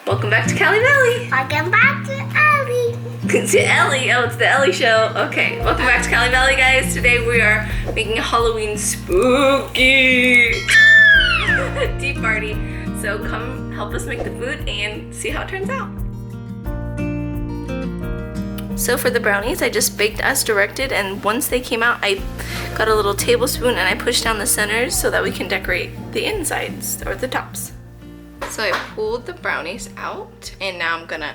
Welcome back to CaliVali. Welcome back to Ellie. To Ellie. Oh, it's the Ellie show. Okay, welcome back to CaliVali, guys. Today we are making a Halloween spooky tea party. So come help us make the food and see how it turns out. So for the brownies, I just baked as directed, and once they came out, I got a little tablespoon and I pushed down the centers so that we can decorate the insides or the tops. So I pulled the brownies out, and now I'm gonna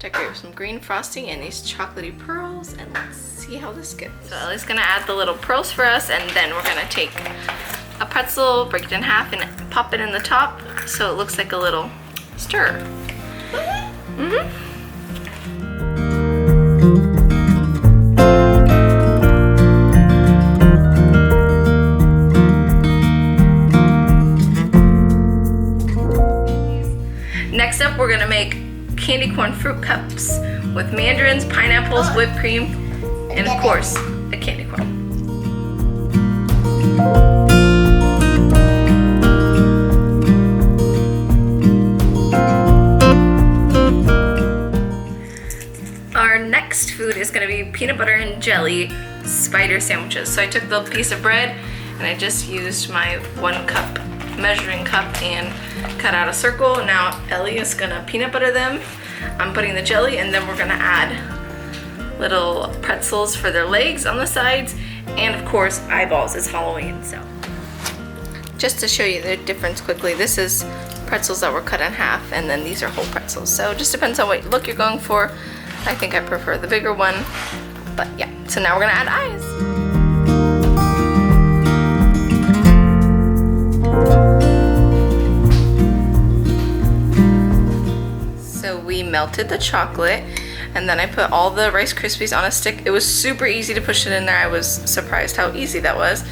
decorate with some green frosting and these chocolatey pearls, and let's see how this goes. So Ellie's gonna add the little pearls for us, and then we're gonna take a pretzel, break it in half, and pop it in the top so it looks like a little stir. Next up, we're gonna make candy corn fruit cups with mandarins, pineapples, whipped cream, and of course, the candy corn. Our next food is gonna be peanut butter and jelly spider sandwiches. So I took the piece of bread and I just used my 1 cup measuring cup and cut out a circle. Now Ellie is gonna peanut butter them. I'm putting the jelly, and then we're gonna add little pretzels for their legs on the sides, and of course eyeballs. It's Halloween, so. Just to show you the difference quickly, this is pretzels that were cut in half, and then these are whole pretzels. So it just depends on what look you're going for. I think I prefer the bigger one, but yeah. So now we're gonna add eyes. We melted the chocolate, and then I put all the Rice Krispies on a stick. It was super easy to push it in there. I was surprised how easy that was.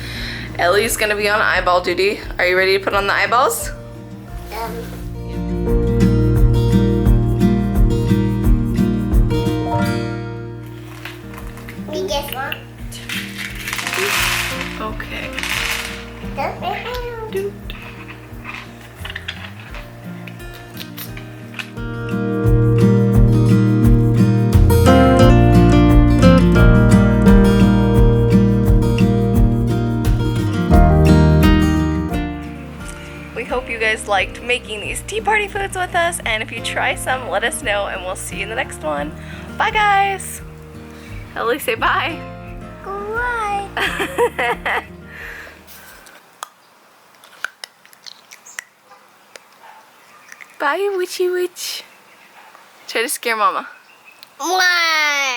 Ellie's gonna be on eyeball duty. Are you ready to put on the eyeballs? We just want. Okay. Hope you guys liked making these tea party foods with us, and if you try some, let us know, and we'll see you in the next one. Bye, guys. Ellie, say bye. Goodbye. Bye, witchy witch. Try to scare mama. Mwah.